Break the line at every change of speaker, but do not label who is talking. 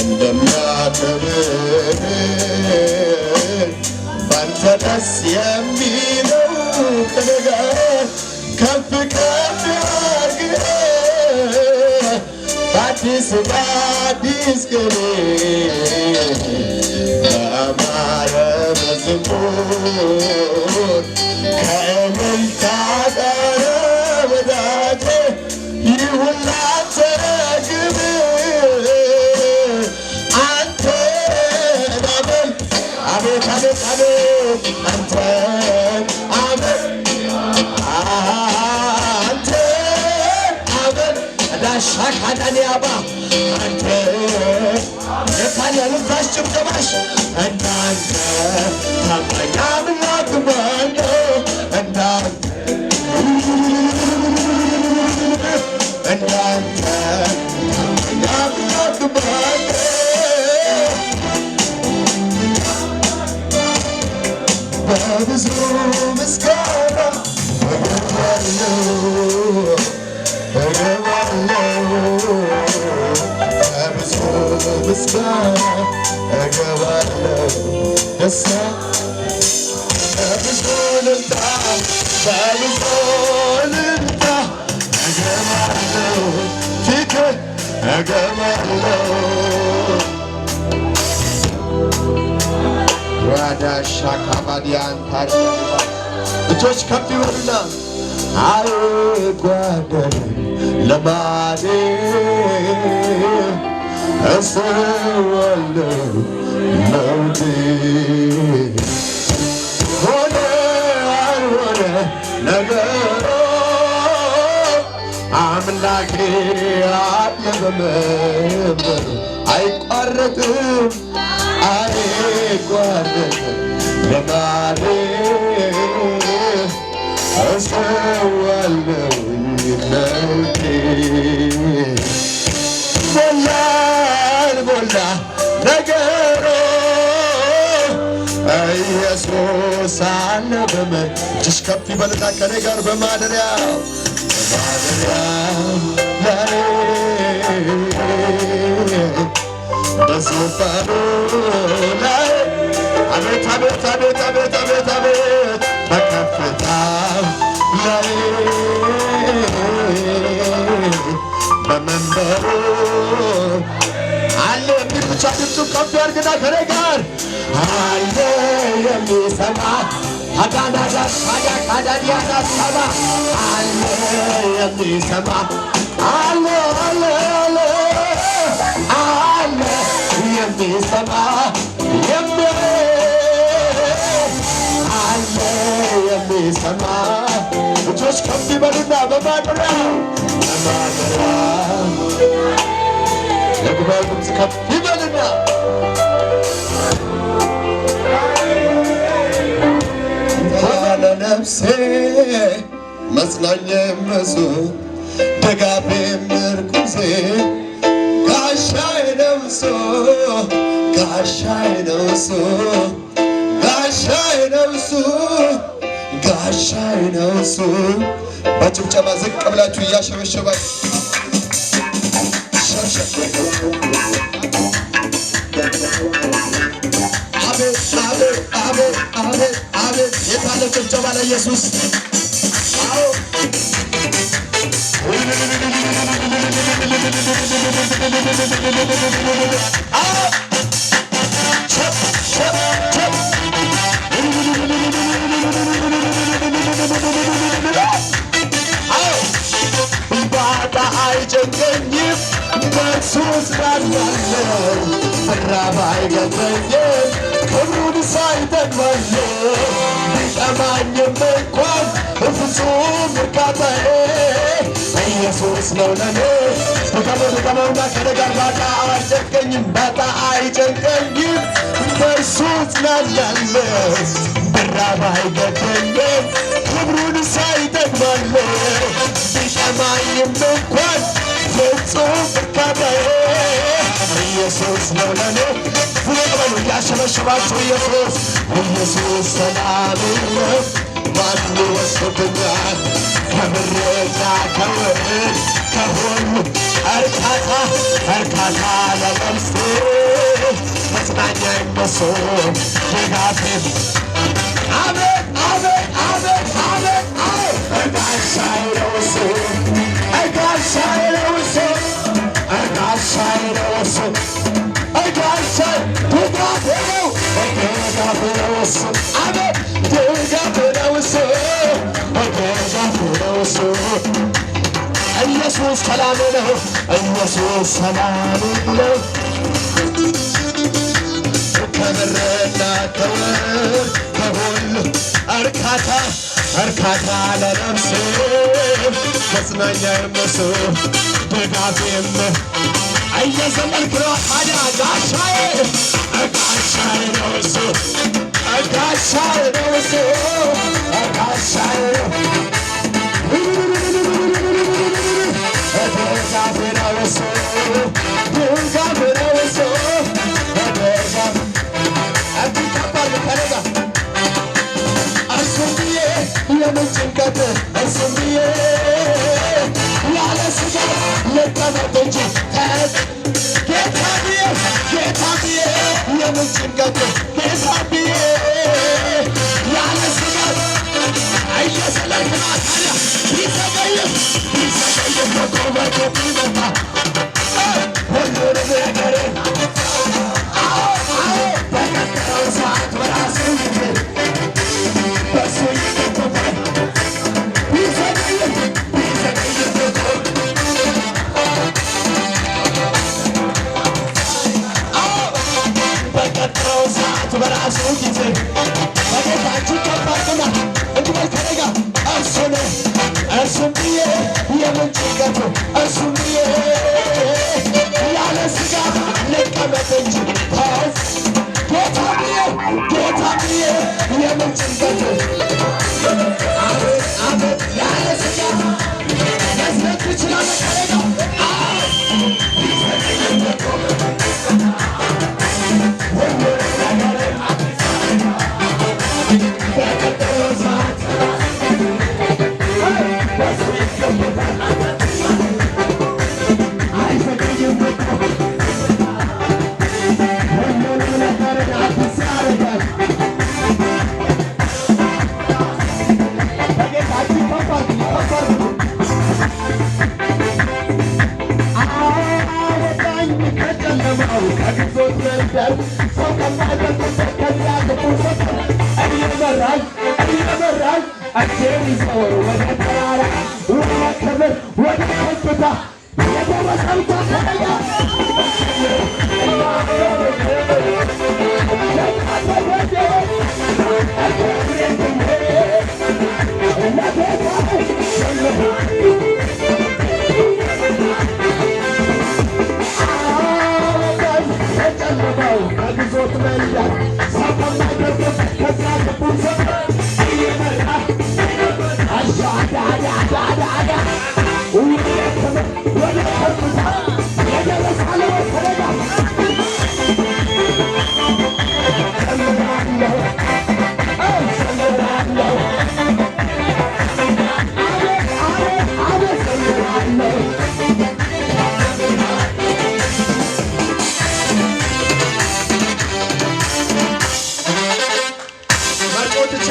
እንደሚያከብር ባንተ ደስ የሚለው ከነጋር ከፍ ከፍ ያርግህ በአዲስ ቅኔ በአማረ መዝሙር ከእልልታ ጋር ወዳጄ ይሁን ላንተ ክብር አንተን አመልክ አቤት አቤት አቤት አንተን አመልክ ሻካዳኒያባ አንተ የታለልታሽ ጭብጨባሽ እንዳንተ ታማኝ አምላክ ማነው እንዳንተ ታማኝ አምላክ ማነው በብዙ ምስጋና በብዙ ምስጋና እገባለሁ ደስታ በብዙ እልልታ እገባለሁ ፊትህ እገባለሁ ዋዳሻ ካባዲያን ታሪያ እጆች ከፍ ይበሉና አይጓደል ለማኔ እሰዋለሁ መውቴ ሆነ አልሆነ ነገሮ አምላኬ አለ በመንበሩ አይቋረጥም አይቋረጥም ልማዴ እሰዋለሁ መውቴ ሞላ አልሞላ ነገሮ ኢየሱስ አለ እጅሽ ከፍ ይበልና ከኔ ጋር በማደሪያው ላይ በዙፋኑ ላይ አቤት አቤት አቤት አቤት አቤት አቤት በከፍታው ላይ በመንበሩ አለ የሚል ብቻ ድምፁ ከፍ ያድርግና ከኔ ጋር አለ የሚሰማ አዳናዳ ካዳዲያና ሰማ አለ የሚሰማ አለ አለ አለ አለ የሚሰማ አለ የሚሰማ እጆች ከፍ ይበሉና በማደሪያው የጉባኤው ድምፅ ከፍ ይበልና ለነፍሴ መጽናኛ የምሱ ደጋፊ ምርኩዜ ጋሻዬ ነው እሱ ጋሻዬ ነው እሱ ጋሻዬ ነው እሱ ጋሻዬ ነው እሱ። በጭብጨባ ዝቅ ብላችሁ እያሸበሸባችሁ አቤት አቤት አቤት አቤት አቤት የታለ ጭብጨባ ለኢየሱስ? አዎ ባጣ አይጨንቀኝም በእርሱ እጽናናለሁ መራብ አይገጥመኝም ክብሩን ሳይ እጠግባለሁ ቢጠማኝም እንኳን ፍጹም እርካታዬ ኢየሱስ ነው ለኔ ድገመውና ከኔ ጋር ባጣ አይጨንቀኝም ባጣ አይጨንቀኝም በእርሱ እጽናናለሁ መራብ አይገጥመኝም ክብሩን ሳይ እጠግባለሁ ቢጠማኝም እንኳን ፍጹም እርካታዬ ኢየሱስ ነው ለኔ ፍቅሩ ያሸበሸባችሁ ኢየሱስ ሰላም ነው ማን ይወስድብኛል ከምሬና ከውድ ከሁሉ እርካታ ለነፍሴ መጽናኛ እነሱ ድጋፌም አሜን አሜን አሜን አሜን ጋሻዬ ነው እሱ ጋሻዬ ነው እሱ ጋሻዬ ነው እሱ ጋሻዬ ድጋፌ ነው ድጋፌ ነው እሱ አሜን ድጋፌ ነው እሱ ድጋፌ ነው እሱ ኢየሱስ ሰላም ነው ኢየሱስ ሰላም ነው ከምርና ከወር ከሁሉ እርካታ እርካታ ለነፍሴ መጽናኛዬም እሱ ድጋፌም እየዘመርክ ነው ታዲያ ጋሻዬ ጋሻዬ ነው እሱ ጋሻዬ ነው እሱ ጋሻዬ ነው ድጋፌ ነው እሱ ድጋፌ ነው እሱ እሱም ብዬ የምን ጭንቀት እሱም ብዬ ያለ ስጋት ልቀመጥ እንጂ ጌታ ብዬ የምን ጭንቀት ጌታ ብዬ ያለ ስጋት እየሰለልክ ነው ታዲያ ቢዘገይም በቁመቱ ቢመጣ ሁሉንም ነገር በቀጠረው ሰዓት በራሱ ጊዜ በሱ ይቀጥፋል ቢዘገይም በቀጠረው ሰዓት በራሱ ጊዜ በጌታችን ከባድና እንዲበል ከነጋ እርሱ ነው እርሱም ብዬ የምን ጭንቀት እርሱም ብዬ ያለ ስጋት ልቀመጥ እንጂ ጌታ ብዬ የምን ጭንቀት አቤት አቤት ያለ ስጋት መስረት ትችላለህ ከነጋ በቀጠለው ሰዓት What